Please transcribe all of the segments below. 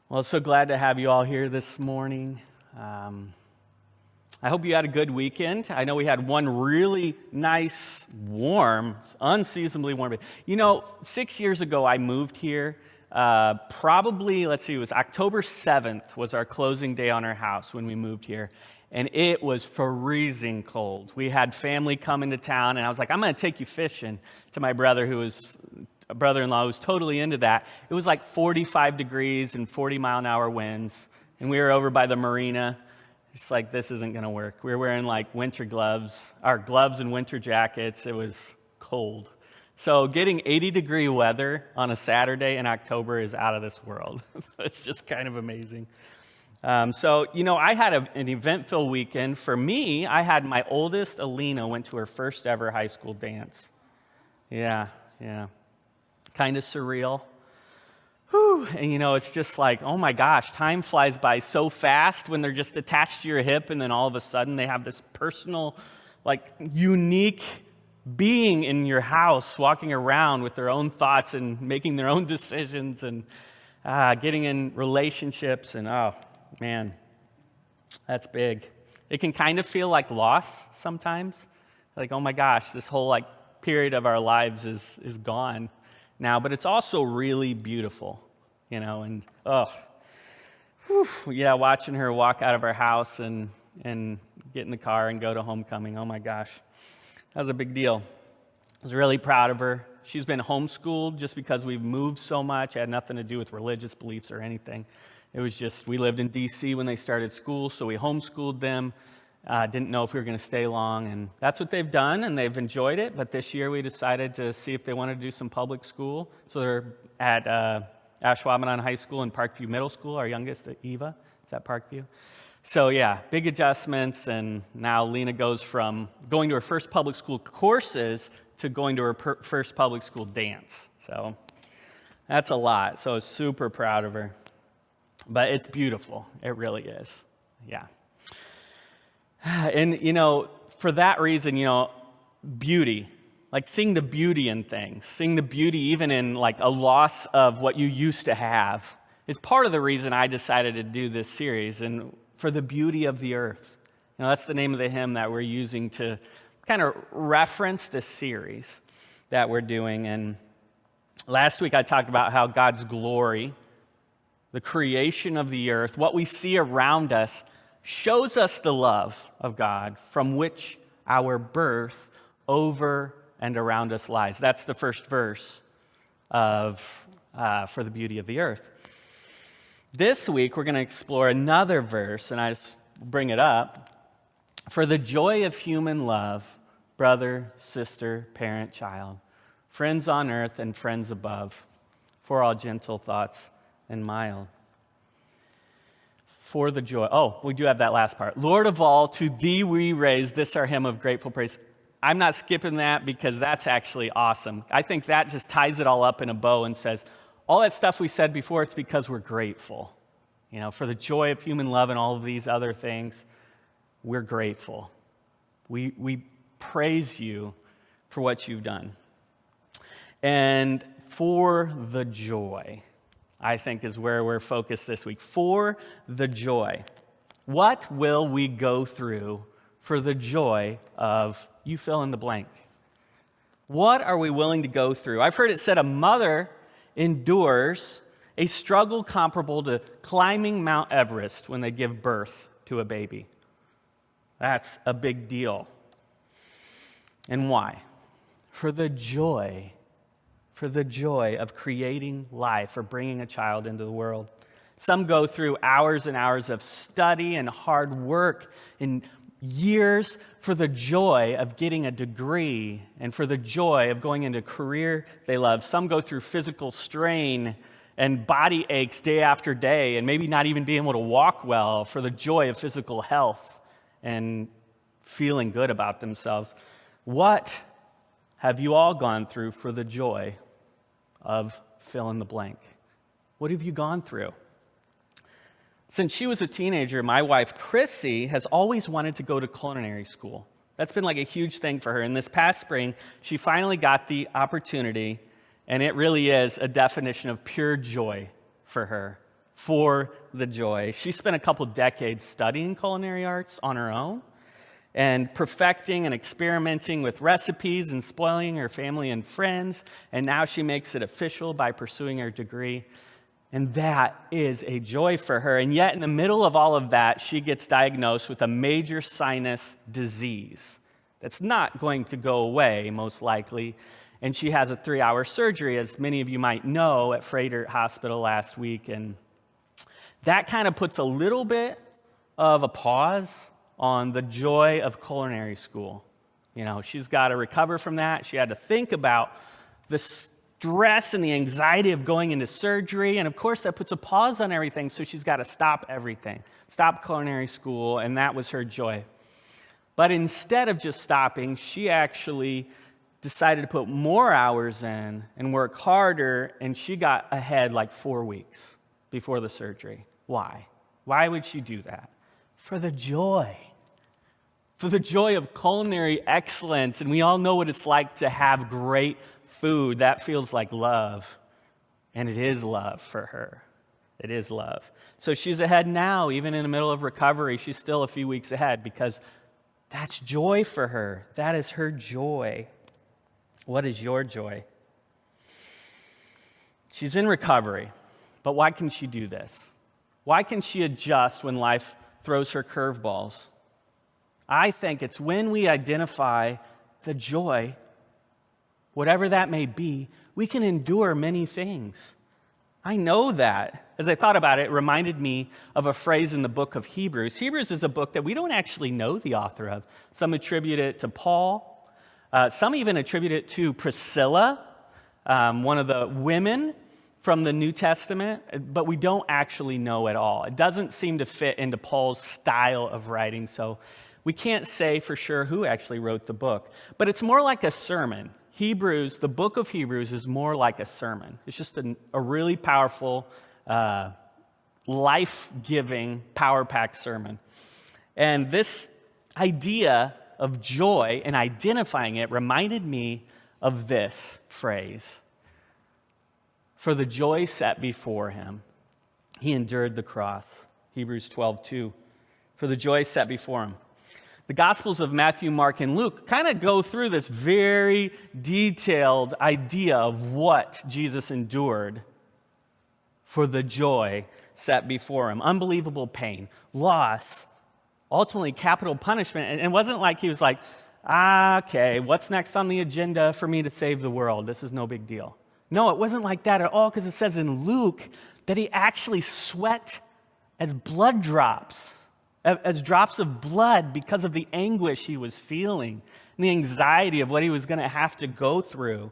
Well, so glad to have you all here this morning. I hope you had a good weekend. I know we had one really nice, warm, unseasonably warm day. 6 years ago I moved here. It was October 7th was our closing day on our house when we moved here. And it was freezing cold. We had family come into town, and I was like, I'm going to take you fishing to my brother-in-law who was totally into that. It was like 45 degrees and 40-mile-an-hour winds, and we were over by the marina. It's like, this isn't going to work. We were wearing like winter gloves, our gloves and winter jackets. It was cold. So getting 80-degree weather on a Saturday in October is out of this world. It's just kind of amazing. I had an event-filled weekend. For me, I had my oldest, Alina, went to her first ever high school dance. Yeah. Kind of surreal. Whew. And it's just like, oh my gosh, time flies by so fast when they're just attached to your hip, and then all of a sudden they have this personal, unique being in your house, walking around with their own thoughts and making their own decisions and getting in relationships. And oh man, that's big. It can kind of feel like loss sometimes. Like, oh my gosh, this whole period of our lives is gone now, but it's also really beautiful, and watching her walk out of our house and get in the car and go to homecoming, oh my gosh, that was a big deal. I was really proud of her. She's been homeschooled just because we've moved so much. It had nothing to do with religious beliefs or anything. It was just, we lived in D.C. when they started school, so we homeschooled them. Didn't know if we were going to stay long, and that's what they've done, and they've enjoyed it. But this year we decided to see if they wanted to do some public school. So they're at Ashwaubenon High School and Parkview Middle School. Our youngest, Eva, is at Parkview. So yeah, big adjustments, and now Lena goes from going to her first public school courses to going to her first public school dance. So that's a lot. So I was super proud of her. But it's beautiful. It really is. Yeah. And, for that reason, beauty, seeing the beauty in things, seeing the beauty even in a loss of what you used to have is part of the reason I decided to do this series, and for the beauty of the earth. That's the name of the hymn that we're using to kind of reference this series that we're doing. And last week I talked about how God's glory, the creation of the earth, what we see around us, shows us the love of God from which our birth over and around us lies. That's the first verse of For the Beauty of the Earth. This week, we're going to explore another verse, and I just bring it up. For the joy of human love, brother, sister, parent, child, friends on earth and friends above, for all gentle thoughts and mild. For the joy. Oh, we do have that last part. Lord of all, to thee we raise this our hymn of grateful praise. I'm not skipping that because that's actually awesome. I think that just ties it all up in a bow and says, all that stuff we said before, it's because we're grateful. For the joy of human love and all of these other things, we're grateful. We praise you for what you've done. And for the joy, I think, is where we're focused this week. For the joy. What will we go through for the joy of, you fill in the blank? What are we willing to go through? I've heard it said a mother endures a struggle comparable to climbing Mount Everest when they give birth to a baby. That's a big deal. And why? For the joy of creating life or bringing a child into the world. Some go through hours and hours of study and hard work and years for the joy of getting a degree and for the joy of going into a career they love. Some go through physical strain and body aches day after day and maybe not even being able to walk well for the joy of physical health and feeling good about themselves. What have you all gone through for the joy of fill in the blank? What have you gone through? Since she was a teenager, my wife, Chrissy, has always wanted to go to culinary school. That's been a huge thing for her. And this past spring, she finally got the opportunity, and it really is a definition of pure joy for her. for the joy. She spent a couple decades studying culinary arts on her own and perfecting and experimenting with recipes and spoiling her family and friends. And now she makes it official by pursuing her degree. And that is a joy for her. And yet, in the middle of all of that, she gets diagnosed with a major sinus disease that's not going to go away, most likely. And she has a 3-hour surgery, as many of you might know, at Freighter Hospital last week. And that kind of puts a little bit of a pause on the joy of culinary school. You know, she's got to recover from that. She had to think about the stress and the anxiety of going into surgery. And of course, that puts a pause on everything. So she's got to stop everything, stop culinary school. And that was her joy. But instead of just stopping, she actually decided to put more hours in and work harder. And she got ahead like 4 weeks before the surgery. Why? Why would she do that? For the joy of culinary excellence. And we all know what it's like to have great food. That feels like love. And it is love for her. It is love. So she's ahead now, even in the middle of recovery. She's still a few weeks ahead because that's joy for her. That is her joy. What is your joy? She's in recovery. But why can she do this? Why can she adjust when life throws her curveballs? I think it's when we identify the joy, whatever that may be, we can endure many things. I know that. As I thought about it, it reminded me of a phrase in the book of Hebrews. Hebrews is a book that we don't actually know the author of. Some attribute it to Paul. Some even attribute it to Priscilla, one of the women from the New Testament, but we don't actually know at all. It doesn't seem to fit into Paul's style of writing, so we can't say for sure who actually wrote the book. But it's more like a sermon. Hebrews, the book of Hebrews, is more like a sermon. It's just a really powerful, life-giving, power-packed sermon. And this idea of joy and identifying it reminded me of this phrase. For the joy set before him, he endured the cross. Hebrews 12:2. For the joy set before him. The Gospels of Matthew, Mark, and Luke kind of go through this very detailed idea of what Jesus endured for the joy set before him. Unbelievable pain, loss, ultimately capital punishment. And it wasn't like he was like, okay, what's next on the agenda for me to save the world? This is no big deal. No, it wasn't like that at all, because it says in Luke that he actually sweat as blood drops, as drops of blood because of the anguish he was feeling and the anxiety of what he was going to have to go through.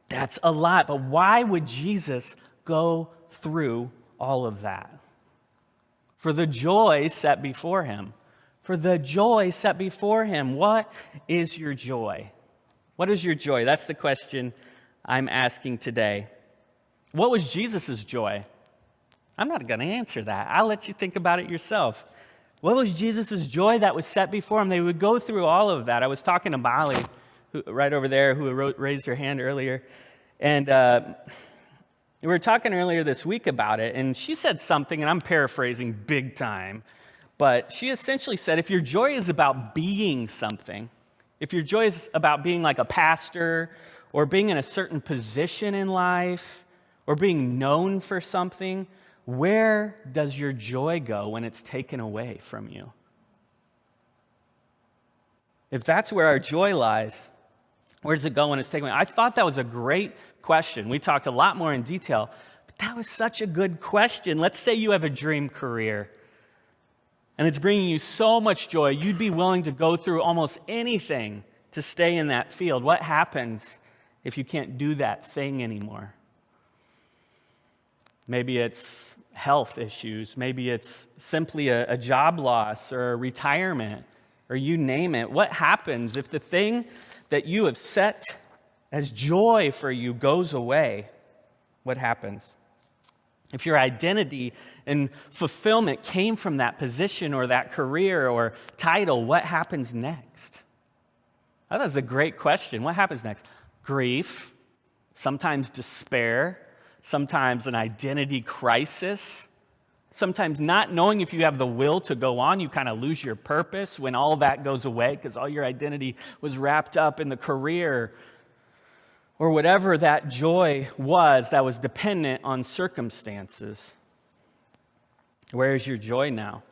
That's a lot. But why would Jesus go through all of that? For the joy set before him. For the joy set before him. What is your joy? What is your joy? That's the question I'm asking today. What was Jesus' joy? I'm not going to answer that. I'll let you think about it yourself. What was Jesus' joy that was set before him? They would go through all of that. I was talking to Molly, right over there, who raised her hand earlier. And we were talking earlier this week about it, and she said something, and I'm paraphrasing big time, but she essentially said, if your joy is about being something, if your joy is about being like a pastor or being in a certain position in life or being known for something, where does your joy go when it's taken away from you? If that's where our joy lies, where does it go when it's taken away? I thought that was a great question. We talked a lot more in detail, but that was such a good question. Let's say you have a dream career, and it's bringing you so much joy, you'd be willing to go through almost anything to stay in that field. What happens if you can't do that thing anymore? Maybe it's health issues. Maybe it's simply a job loss or a retirement, or you name it. What happens if the thing that you have set as joy for you goes away? What happens? If your identity and fulfillment came from that position or that career or title, what happens next? Oh, that's a great question. What happens next? Grief, sometimes despair, sometimes an identity crisis, sometimes not knowing if you have the will to go on. You kind of lose your purpose when all that goes away because all your identity was wrapped up in the career or whatever that joy was that was dependent on circumstances. Where is your joy now?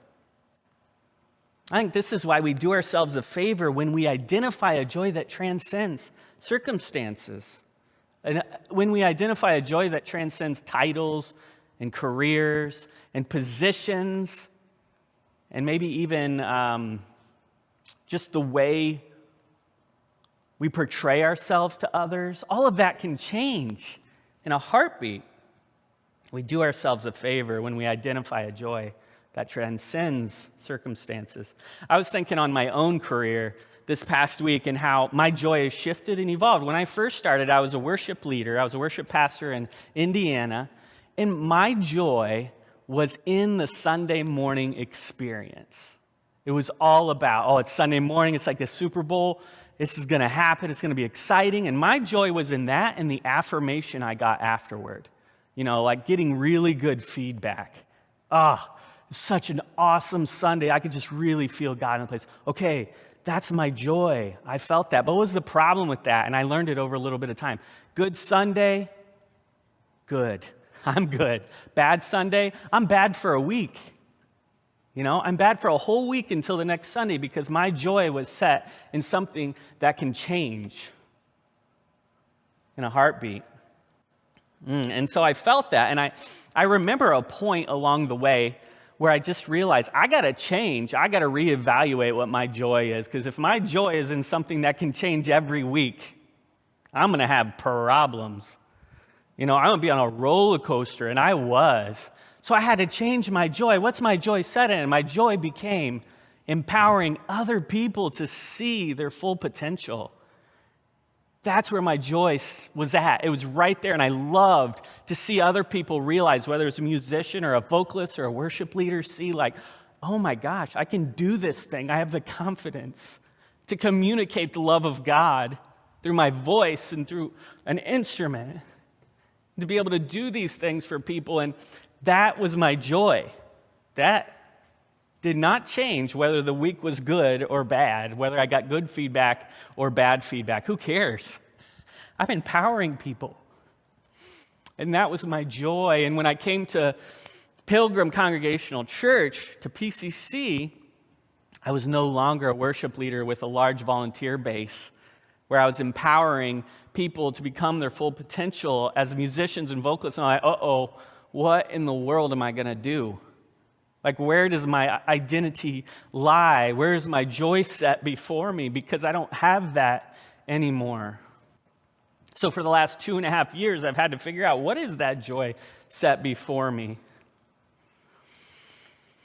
I think this is why we do ourselves a favor when we identify a joy that transcends circumstances. And when we identify a joy that transcends titles and careers and positions and maybe even just the way we portray ourselves to others, all of that can change in a heartbeat. We do ourselves a favor when we identify a joy that transcends circumstances. I was thinking on my own career this past week and how my joy has shifted and evolved. When I first started, I was a worship leader. I was a worship pastor in Indiana, and my joy was in the Sunday morning experience. It was all about, oh, it's Sunday morning, it's like the Super Bowl, this is going to happen, it's going to be exciting, and my joy was in that and the affirmation I got afterward. Like getting really good feedback. Such an awesome Sunday. I could just really feel God in the place. Okay, that's my joy. I felt that. But what was the problem with that? And I learned it over a little bit of time. Good Sunday, good. I'm good. Bad Sunday, I'm bad for a week. I'm bad for a whole week until the next Sunday because my joy was set in something that can change in a heartbeat. And so I felt that, and I remember a point along the way where I just realized I got to change. I got to reevaluate what my joy is, because if my joy is in something that can change every week, I'm going to have problems. I'm going to be on a roller coaster, and I was. So I had to change my joy. What's my joy set in? And my joy became empowering other people to see their full potential. That's where my joy was at. It was right there, and I loved to see other people realize, whether it's a musician or a vocalist or a worship leader, see like, oh my gosh, I can do this thing. I have the confidence to communicate the love of God through my voice and through an instrument, to be able to do these things for people, and that was my joy. That did not change whether the week was good or bad, whether I got good feedback or bad feedback. Who cares? I'm empowering people. And that was my joy. And when I came to Pilgrim Congregational Church, to PCC, I was no longer a worship leader with a large volunteer base where I was empowering people to become their full potential as musicians and vocalists. And I'm like, what in the world am I going to do? Like, where does my identity lie? Where is my joy set before me? Because I don't have that anymore. So for the last 2.5 years, I've had to figure out, what is that joy set before me?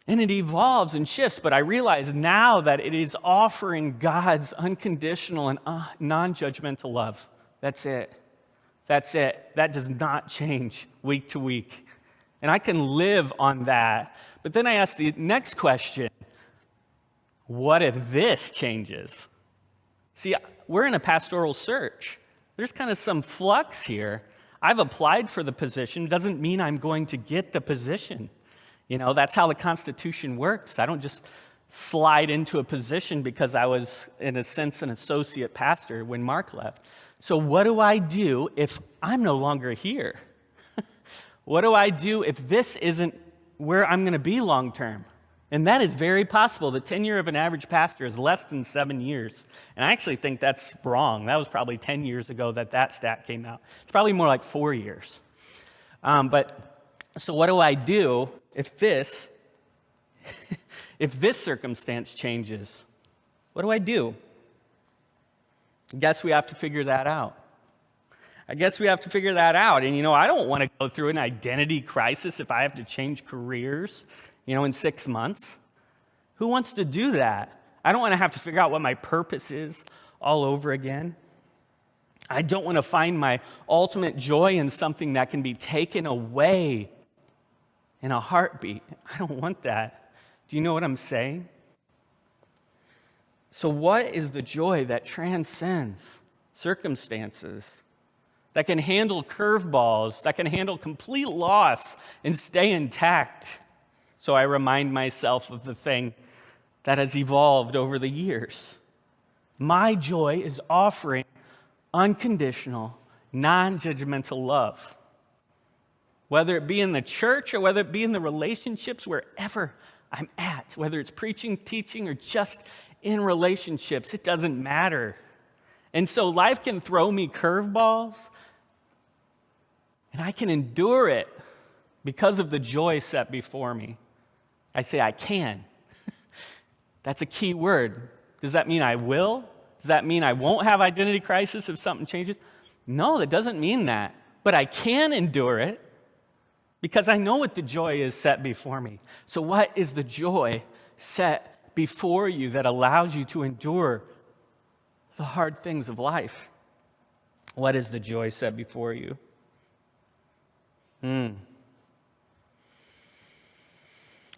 And it evolves and shifts, but I realize now that it is offering God's unconditional and non-judgmental love. That's it. That's it. That does not change week to week. And I can live on that. But then I ask the next question, what if this changes? See, we're in a pastoral search. There's kind of some flux here. I've applied for the position. It doesn't mean I'm going to get the position. That's how the Constitution works. I don't just slide into a position because I was, in a sense, an associate pastor when Mark left. So what do I do if I'm no longer here? What do I do if this isn't where I'm going to be long term? And that is very possible. The tenure of an average pastor is less than 7 years. And I actually think that's wrong. That was probably 10 years ago that stat came out. It's probably more like 4 years. So what do I do if this circumstance changes? What do I do? I guess we have to figure that out. And I don't want to go through an identity crisis if I have to change careers, in 6 months. Who wants to do that? I don't want to have to figure out what my purpose is all over again. I don't want to find my ultimate joy in something that can be taken away in a heartbeat. I don't want that. Do you know what I'm saying? So what is the joy that transcends circumstances? that can handle curveballs, that can handle complete loss and stay intact. So I remind myself of the thing that has evolved over the years. My joy is offering unconditional, non-judgmental love. Whether it be in the church or whether it be in the relationships, wherever I'm at, whether it's preaching, teaching, or just in relationships, it doesn't matter. And so life can throw me curveballs, and I can endure it because of the joy set before me. I say I can. That's a key word. Does that mean I will? Does that mean I won't have identity crisis if something changes? No, that doesn't mean that. But I can endure it because I know what the joy is set before me. So what is the joy set before you that allows you to endure the hard things of life? What is the joy set before you?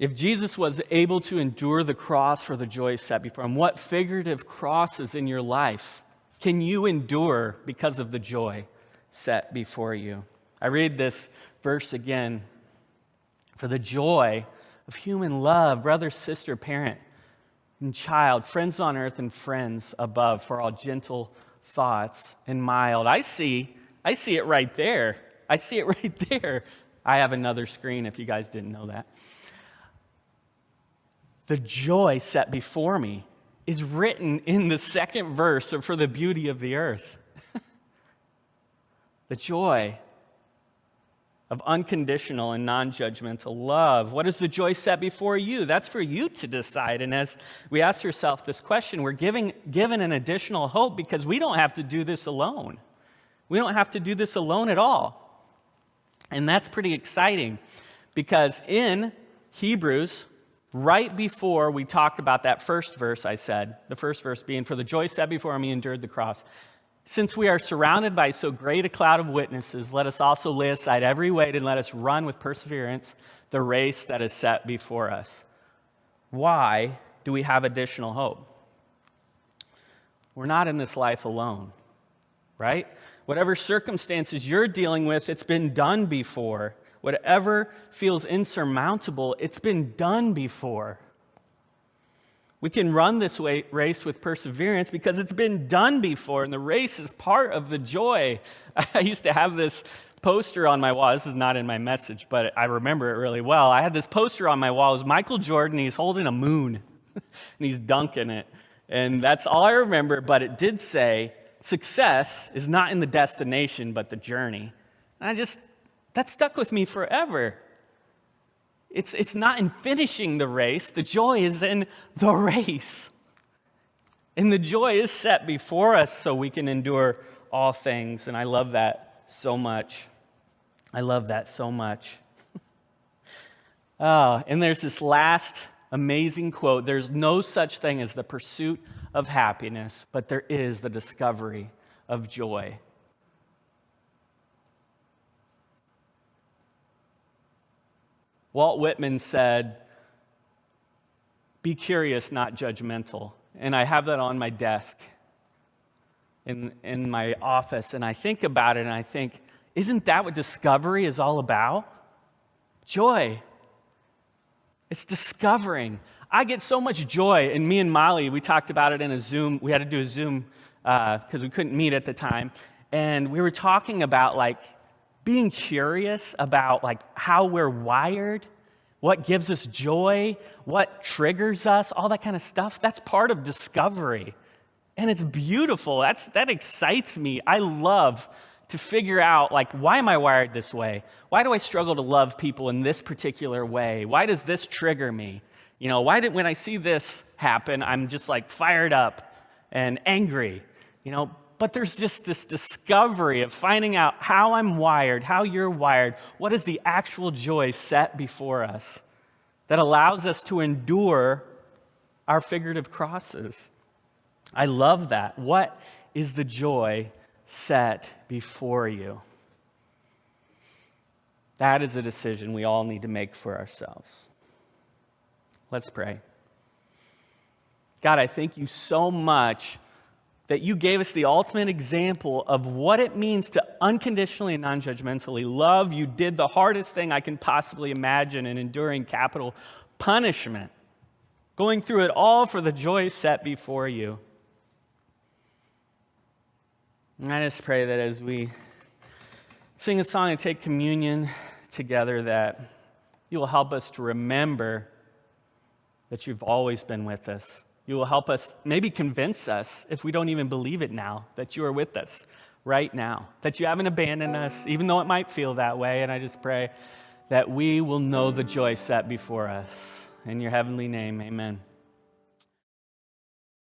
If Jesus was able to endure the cross for the joy set before him, what figurative crosses in your life can you endure because of the joy set before you? I read this verse again. For the joy of human love, brother, sister, parent, and child, friends on earth and friends above, for all gentle thoughts and mild. I see it right there. I see it right there. I have another screen if you guys didn't know that. The joy set before me is written in the second verse of For the Beauty of the Earth. The joy of unconditional and non-judgmental love. What is the joy set before you? That's for you to decide. And as we ask yourself this question, we're given an additional hope because we don't have to do this alone. We don't have to do this alone at all. And that's pretty exciting because in Hebrews, right before we talked about that first verse I said, the first verse being, for the joy set before me endured the cross. Since we are surrounded by so great a cloud of witnesses, let us also lay aside every weight and let us run with perseverance the race that is set before us. Why do we have additional hope? We're not in this life alone, right? Whatever circumstances you're dealing with, it's been done before. Whatever feels insurmountable, it's been done before. We can run this race with perseverance because it's been done before, and the race is part of the joy. I used to have this poster on my wall. This is not in my message, but I remember it really well. I had this poster on my wall. It was Michael Jordan. He's holding a moon, and he's dunking it. And that's all I remember, but it did say, success is not in the destination, but the journey. And that stuck with me forever. It's not in finishing the race. The joy is in the race. And the joy is set before us so we can endure all things. And I love that so much. I love that so much. And there's this last amazing quote. There's no such thing as the pursuit of happiness, but there is the discovery of joy. Walt Whitman said, be curious, not judgmental. And I have that on my desk in my office, and I think about it, and I think, isn't that what discovery is all about? Joy. It's discovering. I get so much joy, and me and Molly, we talked about it in a Zoom. We had to do a Zoom because we couldn't meet at the time, and we were talking about being curious about how we're wired, what gives us joy, what triggers us, all that kind of stuff. That's part of discovery. And it's beautiful. That excites me. I love to figure out why am I wired this way? Why do I struggle to love people in this particular way? Why does this trigger me? When I see this happen, I'm just fired up and angry, But there's just this discovery of finding out how I'm wired, how you're wired, what is the actual joy set before us that allows us to endure our figurative crosses. I love that. What is the joy set before you? That is a decision we all need to make for ourselves. Let's pray. God, I thank you so much that you gave us the ultimate example of what it means to unconditionally and non-judgmentally love. You did the hardest thing I can possibly imagine in enduring capital punishment, going through it all for the joy set before you. And I just pray that as we sing a song and take communion together, that you will help us to remember that you've always been with us. You will help us, maybe convince us, if we don't even believe it now, that you are with us right now, that you haven't abandoned us, even though it might feel that way. And I just pray that we will know the joy set before us. In your heavenly name, amen.